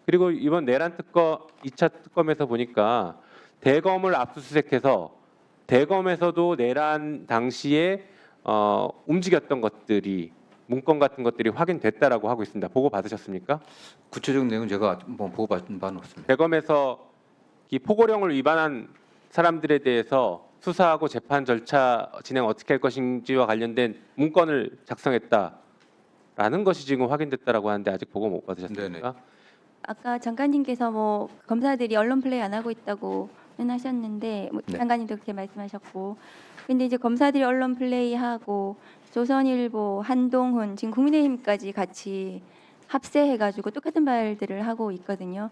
그리고 이번 내란 특검 2차 특검에서 보니까 대검을 압수수색해서 대검에서도 내란 당시에 움직였던 것들이 문건 같은 것들이 확인됐다라고 하고 있습니다. 보고 받으셨습니까? 구체적인 내용은 제가 뭐 보고 받은 바는 없습니다. 대검에서 이 포고령을 위반한 사람들에 대해서 수사하고 재판 절차 진행 어떻게 할 것인지와 관련된 문건을 작성했다라는 것이 지금 확인됐다라고 하는데 아직 보고 못 받으셨습니까? 아까 장관님께서 뭐 검사들이 언론 플레이 안 하고 있다고는 하셨는데 뭐 네. 장관님도 그렇게 말씀하셨고, 근데 이제 검사들이 언론 플레이하고 조선일보, 한동훈, 지금 국민의힘까지 같이 합세해가지고 똑같은 말들을 하고 있거든요.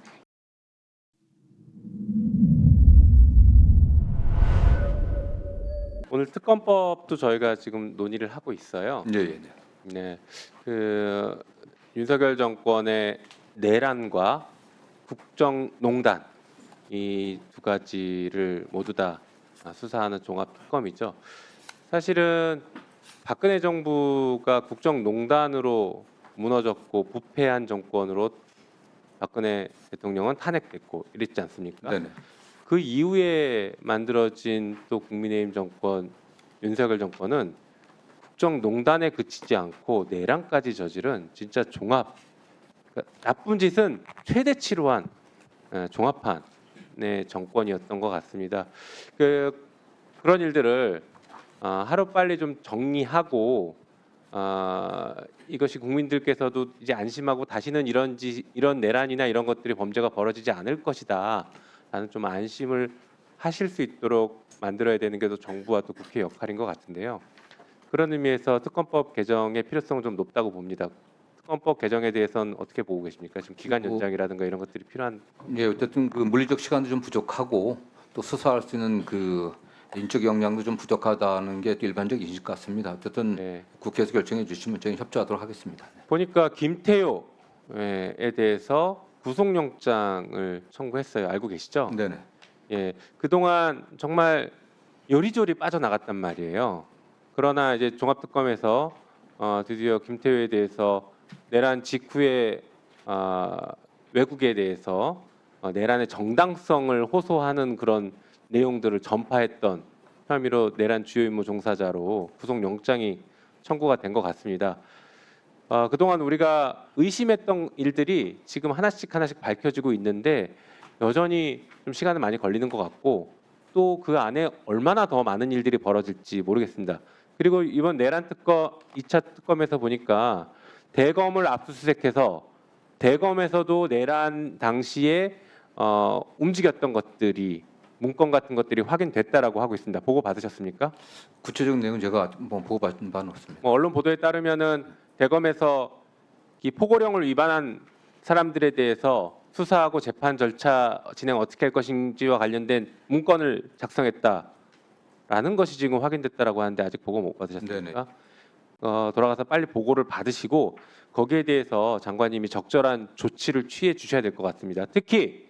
오늘 특검법도 저희가 지금 논의를 하고 있어요. 네. 네, 그 윤석열 정권의 내란과 국정농단 이 두 가지를 모두 다 수사하는 종합 특검이죠. 사실은 박근혜 정부가 국정농단으로 무너졌고 부패한 정권으로 박근혜 대통령은 탄핵됐고 이랬지 않습니까? 네네. 그 이후에 만들어진 또 국민의힘 정권, 윤석열 정권은 국정농단에 그치지 않고 내란까지 저지른 진짜 종합, 그러니까 나쁜 짓은 최대치로 한 종합판의 정권이었던 것 같습니다. 그런 일들을 하루빨리 좀 정리하고 이것이 국민들께서도 이제 안심하고 다시는 이런 내란이나 이런 것들이 범죄가 벌어지지 않을 것이다. 라는 좀 안심을 하실 수 있도록 만들어야 되는 게 또 정부와 또 국회 역할인 것 같은데요. 그런 의미에서 특검법 개정의 필요성은 좀 높다고 봅니다. 특검법 개정에 대해서는 어떻게 보고 계십니까? 지금 기간 연장이라든가 이런 것들이 필요한. 예, 어쨌든 그 물리적 시간도 좀 부족하고 또 수사할 수 있는 그 인적 역량도 좀 부족하다는 게 일반적 인식 같습니다. 어쨌든 네. 국회에서 결정해 주시면 저희 협조하도록 하겠습니다. 보니까 김태효에 대해서 구속영장을 청구했어요. 알고 계시죠? 네네. 예, 그동안 정말 요리조리 빠져나갔단 말이에요. 그러나 이제 종합특검에서 드디어 김태효에 대해서 내란 직후에 외국에 대해서 내란의 정당성을 호소하는 그런 내용들을 전파했던 혐의로 내란 주요 임무 종사자로 구속영장이 청구가 된 것 같습니다. 그동안 우리가 의심했던 일들이 지금 하나씩 밝혀지고 있는데 여전히 좀 시간은 많이 걸리는 것 같고 또 그 안에 얼마나 더 많은 일들이 벌어질지 모르겠습니다. 그리고 이번 내란 특검 2차 특검에서 보니까 대검을 압수수색해서 대검에서도 내란 당시에 움직였던 것들이 문건 같은 것들이 확인됐다라고 하고 있습니다. 보고 받으셨습니까? 구체적인 내용은 제가 뭐 보고 받은 바는 없습니다. 뭐 언론 보도에 따르면은 대검에서 이 포고령을 위반한 사람들에 대해서 수사하고 재판 절차 진행 어떻게 할 것인지와 관련된 문건을 작성했다라는 것이 지금 확인됐다라고 하는데 아직 보고 못 받으셨습니까? 돌아가서 빨리 보고를 받으시고 거기에 대해서 장관님이 적절한 조치를 취해 주셔야 될 것 같습니다. 특히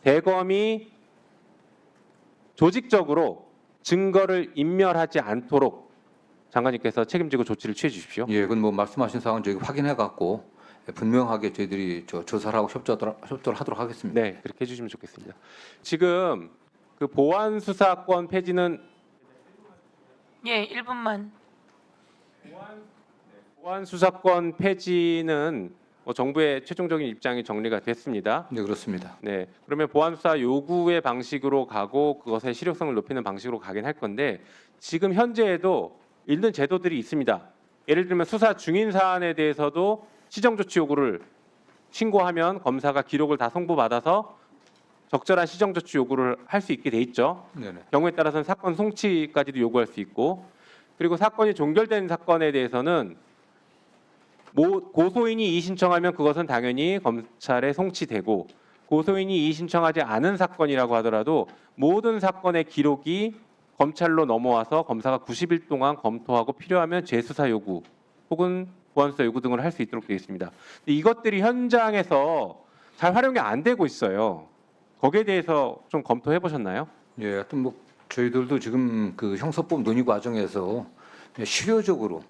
대검이 조직적으로 증거를 인멸하지 않도록 장관님께서 책임지고 조치를 취해 주십시오. 예, 그건 뭐 말씀하신 사항은 저희 확인해 갖고 분명하게 저희들이 조사를 하고 협조를 하도록 하겠습니다. 네, 그렇게 해주시면 좋겠습니다. 지금 그 보안 수사권 폐지는 예, 1분만. 보안 수사권 폐지는 뭐 정부의 최종적인 입장이 정리가 됐습니다. 네, 그렇습니다. 네, 그러면 보안 수사 요구의 방식으로 가고 그것의 실효성을 높이는 방식으로 가긴 할 건데 지금 현재에도 있는 제도들이 있습니다. 예를 들면 수사 중인 사안에 대해서도 시정조치 요구를 신고하면 검사가 기록을 다 송부받아서 적절한 시정조치 요구를 할 수 있게 돼 있죠. 네네. 경우에 따라서는 사건 송치까지도 요구할 수 있고, 그리고 사건이 종결된 사건에 대해서는 고소인이 이의 신청하면 그것은 당연히 검찰에 송치되고, 고소인이 이의 신청하지 않은 사건이라고 하더라도 모든 사건의 기록이 검찰로 넘어와서 검사가 90일 동안 검토하고 필요하면 재수사 요구 혹은 보안수사 요구 등을 할 수 있도록 되어 있습니다. 이것들이 현장에서 잘 활용이 안 되고 있어요. 거기에 대해서 좀 검토해 보셨나요? 예, 하여튼 뭐 저희들도 지금 그 형사법 논의 과정에서 실효적으로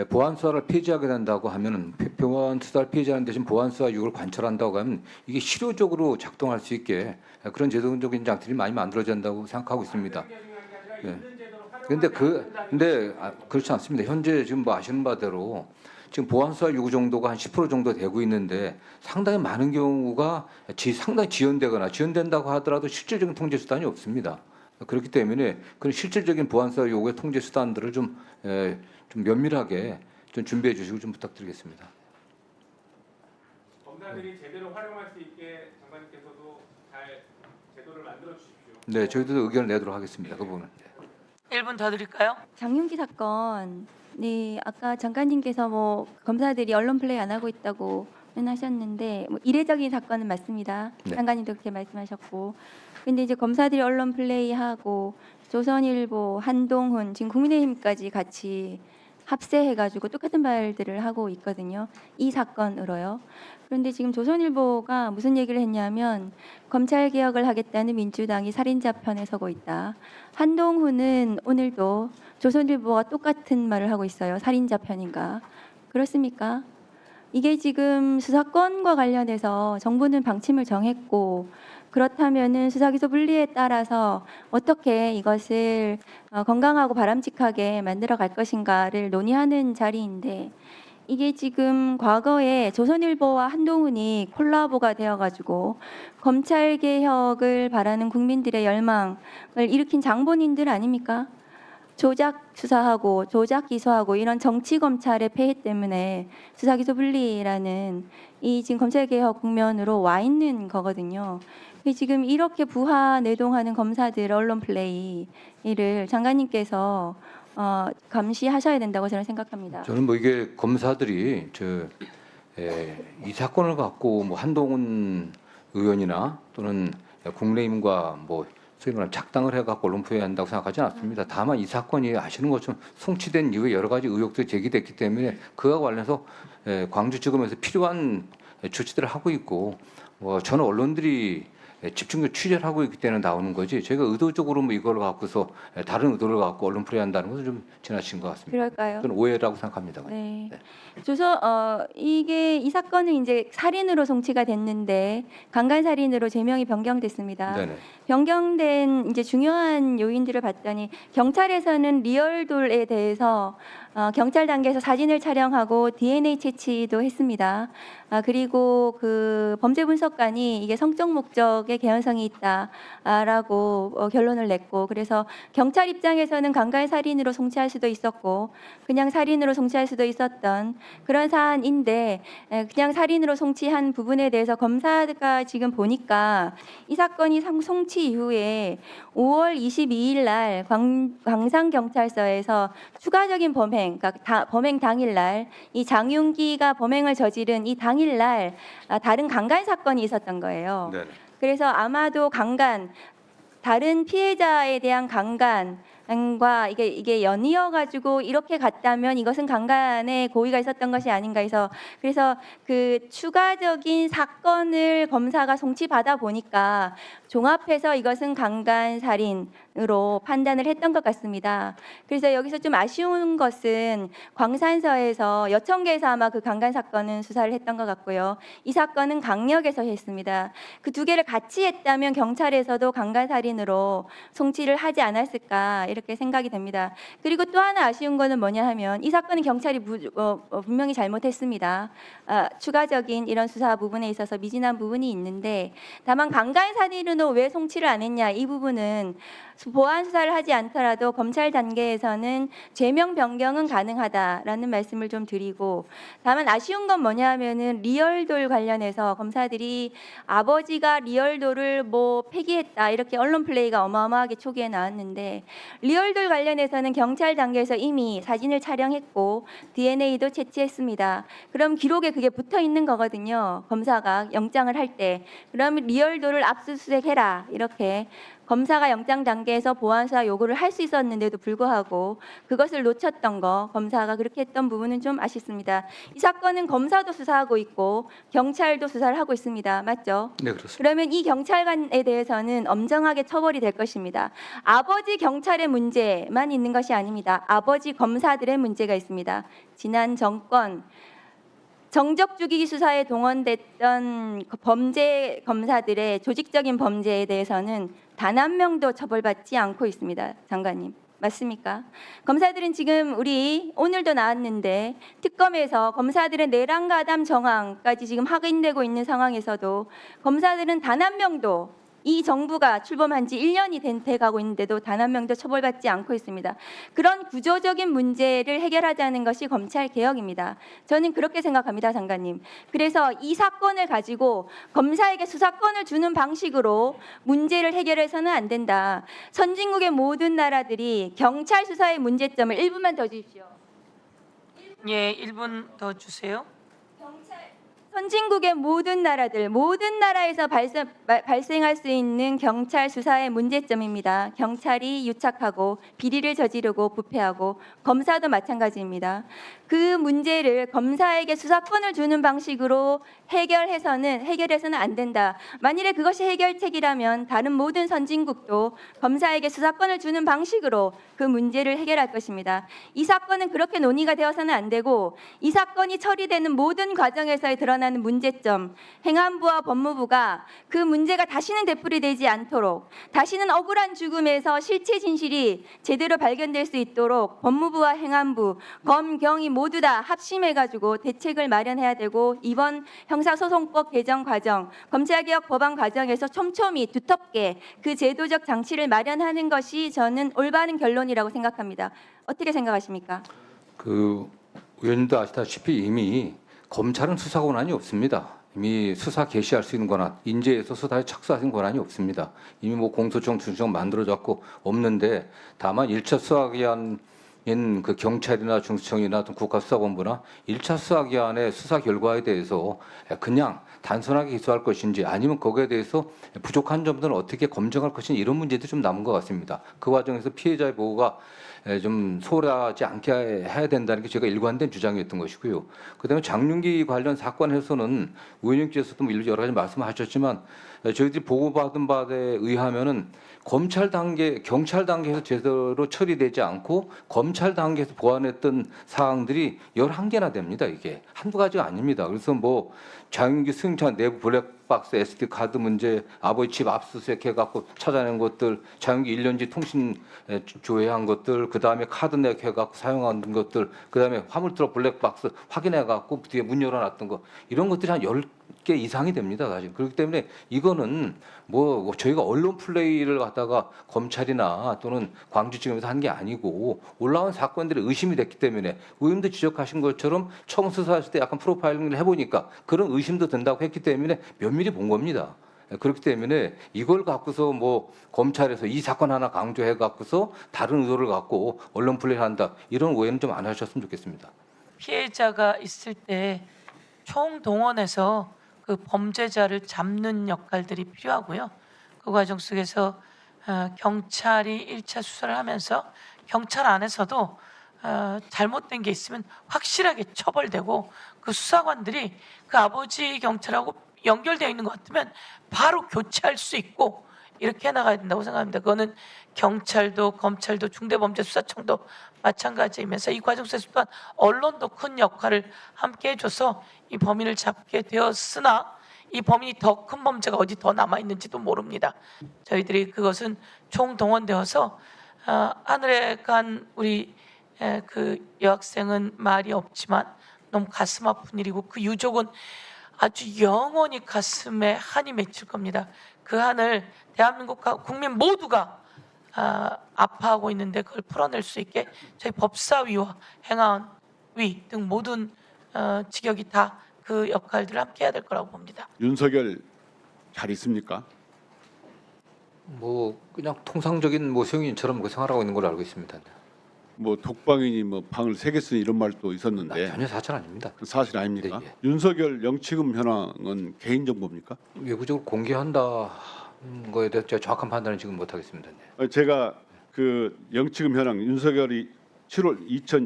보안 수사를 폐지하게 된다고 하면은 보안 수사를 폐지하는 대신 보안 수사 이익을 관철한다고 하면 이게 실효적으로 작동할 수 있게 그런 제도적인 장치들이 많이 만들어진다고 생각하고 있습니다. 그런데 그렇지 않습니다. 현재 지금 뭐 아시는 바대로 지금 보안 수사 요구 정도가 한 10% 정도 되고 있는데 상당히 많은 경우가 상당히 지연된다고 하더라도 실질적인 통제 수단이 없습니다. 그렇기 때문에 그런 실질적인 보안 수사 요구의 통제 수단들을 좀 면밀하게 좀 준비해 주시고 좀 부탁드리겠습니다. 검사들이 제대로 활용할 수 있게 장관님께서도 잘 제도를 만들어 주십시오. 네, 저희도 의견을 내도록 하겠습니다. 그 부분은. 1분 더 드릴까요? 장윤기 사건, 네, 아까 장관님께서 뭐 검사들이 언론 플레이 안 하고 있다고 하셨는데 뭐 이례적인 사건은 맞습니다. 네. 장관님도 그렇게 말씀하셨고, 근데 이제 검사들이 언론 플레이하고 조선일보, 한동훈, 지금 국민의힘까지 같이 합세해가지고 똑같은 말들을 하고 있거든요. 이 사건으로요. 그런데 지금 조선일보가 무슨 얘기를 했냐면 검찰 개혁을 하겠다는 민주당이 살인자 편에 서고 있다. 한동훈은 오늘도 조선일보와 똑같은 말을 하고 있어요. 살인자 편인가? 그렇습니까? 이게 지금 수사권과 관련해서 정부는 방침을 정했고 그렇다면은 수사기소 분리에 따라서 어떻게 이것을 건강하고 바람직하게 만들어 갈 것인가를 논의하는 자리인데 이게 지금 과거에 조선일보와 한동훈이 콜라보가 되어가지고 검찰 개혁을 바라는 국민들의 열망을 일으킨 장본인들 아닙니까? 조작 수사하고 조작 기소하고 이런 정치 검찰의 폐해 때문에 수사기소 분리라는 이 지금 검찰 개혁 국면으로 와 있는 거거든요. 지금 이렇게 부하 내동하는 검사들 언론 플레이를 장관님께서 감시하셔야 된다고 저는 생각합니다. 저는 뭐 이게 검사들이 이 사건을 갖고 뭐 한동훈 의원이나 또는 국민의힘과 뭐 소위 말하면 작당을 해갖고 언론 포위한다고 생각하지 않습니다. 다만 이 사건이 아시는 것처럼 송치된 이후에 여러 가지 의혹들이 제기됐기 때문에 그와 관련해서 광주지검에서 필요한 조치들을 하고 있고 저는 언론들이 집중적으로 취재를 하고 있기 때문에 나오는 거지 저희가 의도적으로 뭐 이걸 갖고서 다른 의도를 갖고 언론 플레이한다는 것은 좀 지나친 것 같습니다. 그럴까요? 저는 오해라고 생각합니다. 네. 네. 이 사건은 이제 살인으로 송치가 됐는데 강간살인으로 제명이 변경됐습니다. 네네. 변경된 이제 중요한 요인들을 봤더니 경찰에서는 리얼돌에 대해서 경찰 단계에서 사진을 촬영하고 DNA 채취도 했습니다. 그리고 그 범죄 분석관이 이게 성적 목적의 개연성이 있다라고 결론을 냈고 그래서 경찰 입장에서는 강간 살인으로 송치할 수도 있었고 그냥 살인으로 송치할 수도 있었던 그런 사안인데 그냥 살인으로 송치한 부분에 대해서 검사가 지금 보니까 이 사건이 송치 이후에 5월 22일 날 광산경찰서에서 추가적인 범행, 그러니까 범행 당일 날 이 장윤기가 범행을 저지른 이 당일 날 다른 강간 사건이 있었던 거예요. 네네. 그래서 아마도 다른 피해자에 대한 강간과 이게 연이어 가지고 이렇게 갔다면 이것은 강간의 고의가 있었던 것이 아닌가 해서 그래서 그 추가적인 사건을 검사가 송치받아 보니까 종합해서 이것은 강간 살인으로 판단을 했던 것 같습니다. 그래서 여기서 좀 아쉬운 것은 광산서에서 여청계에서 아마 그 강간 사건은 수사를 했던 것 같고요. 이 사건은 강력에서 했습니다. 그 두 개를 같이 했다면 경찰에서도 강간 살인으로 송치를 하지 않았을까 이렇게 생각이 됩니다. 그리고 또 하나 아쉬운 거는 뭐냐 하면 이 사건은 경찰이 분명히 잘못했습니다. 추가적인 이런 수사 부분에 있어서 미진한 부분이 있는데 다만 강간 살인으로 왜 송치를 안 했냐 이 부분은 보안 수사를 하지 않더라도 검찰 단계에서는 죄명 변경은 가능하다라는 말씀을 좀 드리고 다만 아쉬운 건 뭐냐 하면은 리얼돌 관련해서 검사들이 아버지가 리얼돌을 뭐 폐기했다 이렇게 언론 플레이가 어마어마하게 초기에 나왔는데 리얼돌 관련해서는 경찰 단계에서 이미 사진을 촬영했고 DNA도 채취했습니다. 그럼 기록에 그게 붙어 있는 거거든요. 검사가 영장을 할 때. 그러면 리얼돌을 압수수색해라 이렇게 검사가 영장 단계에서 보완수사 요구를 할 수 있었는데도 불구하고 그것을 놓쳤던 거, 검사가 그렇게 했던 부분은 좀 아쉽습니다. 이 사건은 검사도 수사하고 있고 경찰도 수사를 하고 있습니다. 맞죠? 네, 그렇습니다. 그러면 이 경찰관에 대해서는 엄정하게 처벌이 될 것입니다. 아버지 경찰의 문제만 있는 것이 아닙니다. 아버지 검사들의 문제가 있습니다. 지난 정권 정적 죽이기 수사에 동원됐던 범죄 검사들의 조직적인 범죄에 대해서는 단 한 명도 처벌받지 않고 있습니다. 장관님. 맞습니까? 검사들은 지금 우리 오늘도 나왔는데 특검에서 검사들의 내란 가담 정황까지 지금 확인되고 있는 상황에서도 검사들은 단 한 명도 이 정부가 출범한 지 1년이 돼가고 있는데도 단 한 명도 처벌받지 않고 있습니다. 그런 구조적인 문제를 해결하자는 것이 검찰 개혁입니다. 저는 그렇게 생각합니다, 장관님. 그래서 이 사건을 가지고 검사에게 수사권을 주는 방식으로 문제를 해결해서는 안 된다. 선진국의 모든 나라들이 경찰 수사의 문제점을 1분만 더 주십시오. 예, 1분 더 주세요. 선진국의 모든 나라들, 모든 나라에서 발생할 수 있는 경찰 수사의 문제점입니다. 경찰이 유착하고 비리를 저지르고 부패하고 검사도 마찬가지입니다. 그 문제를 검사에게 수사권을 주는 방식으로 해결해서는 안 된다. 만일에 그것이 해결책이라면 다른 모든 선진국도 검사에게 수사권을 주는 방식으로 그 문제를 해결할 것입니다. 이 사건은 그렇게 논의가 되어서는 안 되고 이 사건이 처리되는 모든 과정에서 드러나는 문제점, 행안부와 법무부가 그 문제가 다시는 되풀이되지 않도록 다시는 억울한 죽음에서 실체 진실이 제대로 발견될 수 있도록 법무부와 행안부, 검, 경이 모두 다 합심해가지고 대책을 마련해야 되고 이번 형사소송법 개정 과정, 검찰개혁 법안 과정에서 촘촘히 두텁게 그 제도적 장치를 마련하는 것이 저는 올바른 결론이라고 생각합니다. 어떻게 생각하십니까? 그 의원님도 아시다시피 이미 검찰은 수사 권한이 없습니다. 이미 수사 개시할 수 있는 권한, 인재에서 수사에 착수하는 권한이 없습니다. 이미 뭐 공소청, 준청 만들어졌고 없는데 다만 1차 수사기한인 그 경찰이나 중수청이나 어떤 국가수사본부나 1차 수사기한의 수사 결과에 대해서 그냥 단순하게 기소할 것인지 아니면 거기에 대해서 부족한 점들은 어떻게 검증할 것인지 이런 문제도 좀 남은 것 같습니다. 그 과정에서 피해자의 보호가 좀 소홀하지 않게 해야 된다는 게 제가 일관된 주장이었던 것이고요. 그다음에 장윤기 관련 사건에서는 의원님께서도 뭐 여러 가지 말씀하셨지만 저희들이 보고받은 바에 의하면은 검찰 단계, 경찰 단계에서 제대로 처리되지 않고 검찰 단계에서 보완했던 사항들이 11개나 됩니다. 이게 한두 가지가 아닙니다. 그래서 뭐 장윤기 승차 내부 블랙박스 SD 카드 문제, 아버지 집 압수수색 해갖고 찾아낸 것들, 장윤기 1년지 통신 조회한 것들, 그 다음에 카드 넥 해갖고 사용한 것들, 그 다음에 화물트럭 블랙박스 확인해갖고 뒤에 문 열어놨던 거 이런 것들이 한 10개 이상이 됩니다. 사실 그렇기 때문에 이거는 뭐 저희가 언론 플레이를 갖다가 검찰이나 또는 광주지검에서 한 게 아니고 올라온 사건들이 의심이 됐기 때문에 의원도 지적하신 것처럼 처음 수사했을 때 약간 프로파일링을 해보니까 그런 의심도 든다고 했기 때문에 면밀히 본 겁니다. 그렇기 때문에 이걸 갖고서 뭐 검찰에서 이 사건 하나 강조해 갖고서 다른 의도를 갖고 언론 플레이를 한다 이런 오해는 좀 안 하셨으면 좋겠습니다. 피해자가 있을 때 총동원해서 그 범죄자를 잡는 역할들이 필요하고요. 그 과정 속에서 경찰이 1차 수사를 하면서 경찰 안에서도 잘못된 게 있으면 확실하게 처벌되고 그 수사관들이 그 아버지 경찰하고 연결되어 있는 것 같으면 바로 교체할 수 있고 이렇게 나가야 된다고 생각합니다. 그거는 경찰도 검찰도 중대범죄수사청도 마찬가지이면서 이 과정 속에서 또한 언론도 큰 역할을 함께 해줘서 이 범인을 잡게 되었으나 이 범인이 더 큰 범죄가 어디 더 남아있는지도 모릅니다. 저희들이 그것은 총동원되어서 하늘에 간 우리 그 여학생은 말이 없지만 너무 가슴 아픈 일이고 그 유족은 아주 영원히 가슴에 한이 맺힐 겁니다. 그 한을 대한민국 국민 모두가 아파하고 있는데 그걸 풀어낼 수 있게 저희 법사위와 행안위 등 모든 직역이 다 그 역할들을 함께 해야 될 거라고 봅니다. 윤석열 잘 있습니까? 뭐 그냥 통상적인 뭐 성인처럼 그 생활하고 있는 걸로 알고 있습니다. 뭐 독방이니 뭐 방을 3개 쓰니 이런 말도 있었는데 전혀 사실 아닙니다. 그 사실 아닙니까? 네, 예. 윤석열 영치금 현황은 개인 정보입니까? 외부적으로 공개한다 거에 대해서 제가 정확한 판단은 지금 못 하겠습니다. 네. 제가 그 영치금 현황 윤석열이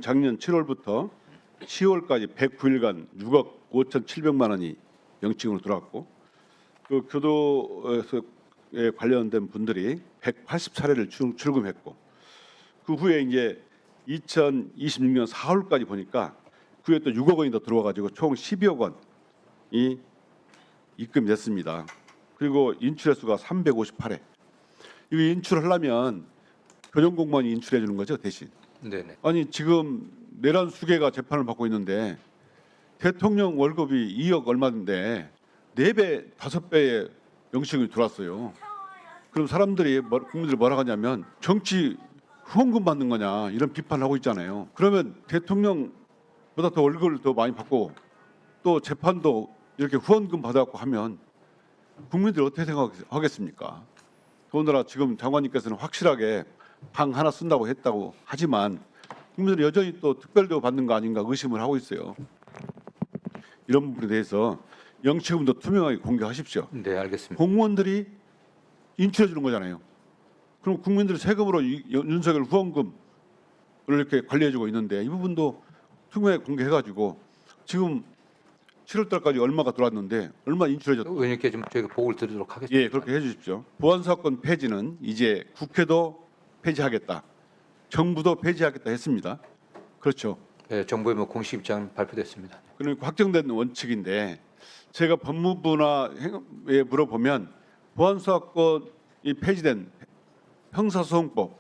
작년 7월부터 10월까지 109일간 6억 5,700만 원이 영치금으로 들어왔고 그 교도에 관련된 분들이 180차례를 출금했고 그 후에 이제 2026년 4월까지 보니까 그 후에 또 6억 원이 더 들어와가지고 총 12억 원이 입금이 됐습니다. 그리고 인출 횟수가 358회. 이거 인출하려면 교정 공무원이 인출해 주는 거죠 대신. 네네. 아니 지금 내란 수개가 재판을 받고 있는데 대통령 월급이 2억 얼마인데 4배, 5배의 영치금이 들어왔어요. 그럼 사람들이 국민들이 뭐라 하냐면 정치 후원금 받는 거냐 이런 비판을 하고 있잖아요. 그러면 대통령보다 더 월급을 더 많이 받고 또 재판도 이렇게 후원금 받아갖고 하면 국민들이 어떻게 생각하겠습니까? 더군다나 지금 장관님께서는 확실하게 방 하나 쓴다고 했다고 하지만 국민들이 여전히 또 특별대우 받는 거 아닌가 의심을 하고 있어요. 이런 부분에 대해서 영치금도 투명하게 공개하십시오. 네, 알겠습니다. 공무원들이 인출해 주는 거잖아요. 그럼 국민들이 세금으로 윤석열 후원금을 이렇게 관리해 주고 있는데 이 부분도 투명하게 공개해가지고 지금 7월 달까지 얼마가 들어왔는데 얼마 인출해줬다. 의원님께 좀 저희가 보고를 드리도록 하겠습니다. 예, 그렇게 해주십시오. 보안사건 폐지는 이제 국회도 폐지하겠다, 정부도 폐지하겠다 했습니다. 그렇죠. 네, 정부의 뭐 공식 입장 발표됐습니다. 그러니까 확정된 원칙인데 제가 법무부나 행에 물어보면 보안사건이 폐지된 형사소송법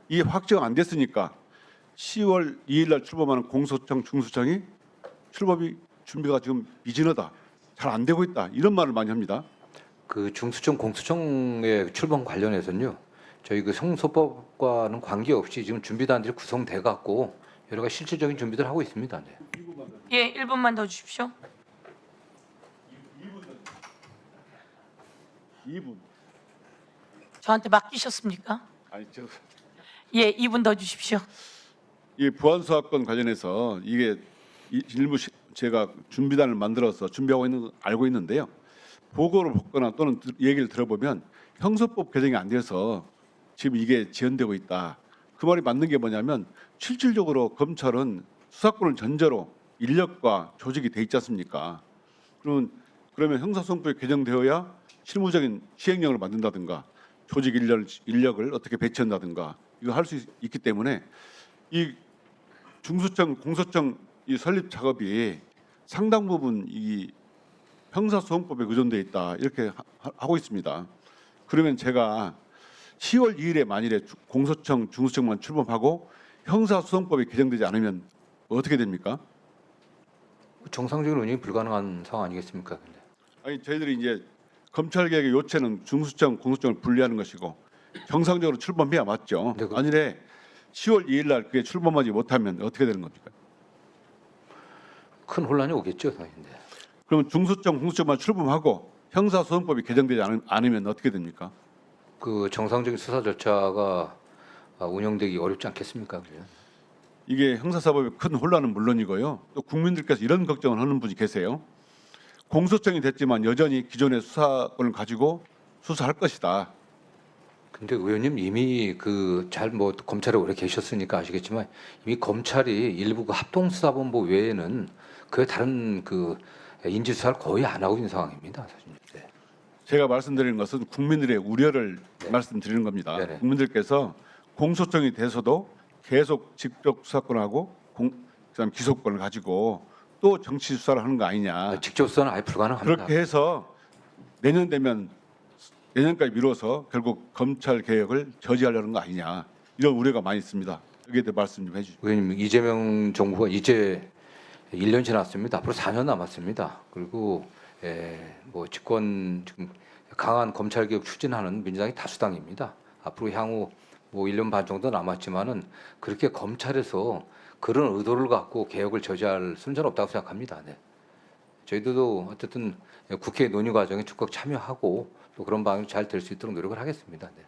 이 확정 안 됐으니까 10월 2일 날 출범하는 공소청, 중수청이 출범이 준비가 지금 미진하다, 잘 안 되고 있다 이런 말을 많이 합니다. 그 중수청, 공수청의 출범 관련해서는요, 저희 그 형소법과는 관계없이 지금 준비단들이 구성돼 갖고 여러 가지 실질적인 준비들 하고 있습니다. 네. 예, 1분만 더 주십시오. 2분. 저한테 맡기셨습니까? 아니 저 예, 2분 더 주십시오. 이 보안사건 관련해서 이게 일부 제가 준비단을 만들어서 준비하고 있는 거 알고 있는데요. 보고를 받거나 또는 얘기를 들어보면 형사법 개정이 안 돼서 지금 이게 지연되고 있다. 그 말이 맞는 게 뭐냐면 실질적으로 검찰은 수사권을 전제로 인력과 조직이 돼 있지 않습니까? 그러면 형사소송법이 개정되어야 실무적인 시행령을 만든다든가 조직 인력을 어떻게 배치한다든가 이거 할 수 있기 때문에 이 중수청, 공소청 이 설립 작업이 상당 부분 이 형사소송법에 의존돼 있다 이렇게 하고 있습니다. 그러면 제가 10월 2일에 만일에 공소청, 중수청만 출범하고 형사소송법이 개정되지 않으면 어떻게 됩니까? 정상적인 운영이 불가능한 상황 아니겠습니까? 근데. 아니 저희들이 이제 검찰 개혁의 요체는 중수청, 공소청을 분리하는 것이고 정상적으로 출범해야 맞죠. 네, 만일에 10월 2일 날 그게 출범하지 못하면 어떻게 되는 겁니까? 큰 혼란이 오겠죠, 당연히. 그러면 중수청, 공수처만 출범하고 형사소송법이 개정되지 않으면 어떻게 됩니까? 그 정상적인 수사 절차가 운영되기 어렵지 않겠습니까? 그죠? 이게 형사사법의 큰 혼란은 물론이고요. 또 국민들께서 이런 걱정을 하는 분이 계세요. 공소청이 됐지만 여전히 기존의 수사권을 가지고 수사할 것이다. 근데 의원님 이미 그 잘 뭐 검찰에 오래 계셨으니까 아시겠지만 이미 검찰이 일부 그 합동수사본부 외에는 그 다른 그 인지 수사를 거의 안 하고 있는 상황입니다, 사실. 네. 제가 말씀드리는 것은 국민들의 우려를 말씀드리는 겁니다. 네네. 국민들께서 공소청이 돼서도 계속 직접 수사권하고 그다음 기소권을 가지고 또 정치 수사를 하는 거 아니냐. 직접 수사는 아예 불가능합니다. 그렇게 해서 내년 되면 내년까지 미뤄서 결국 검찰 개혁을 저지하려는 거 아니냐 이런 우려가 많이 있습니다. 여기에 대해 말씀 좀 해주시죠. 의원님 이재명 정부가 이제 1년 지났습니다. 앞으로 4년 남았습니다. 그리고 뭐 집권 지금 강한 검찰 개혁 추진하는 민주당이 다수당입니다. 앞으로 향후 뭐 1년 반 정도 남았지만은 그렇게 검찰에서 그런 의도를 갖고 개혁을 저지할 순서는 없다고 생각합니다. 네. 저희들도 어쨌든 국회 논의 과정에 적극 참여하고 또 그런 방향이 잘 될 수 있도록 노력을 하겠습니다. 네.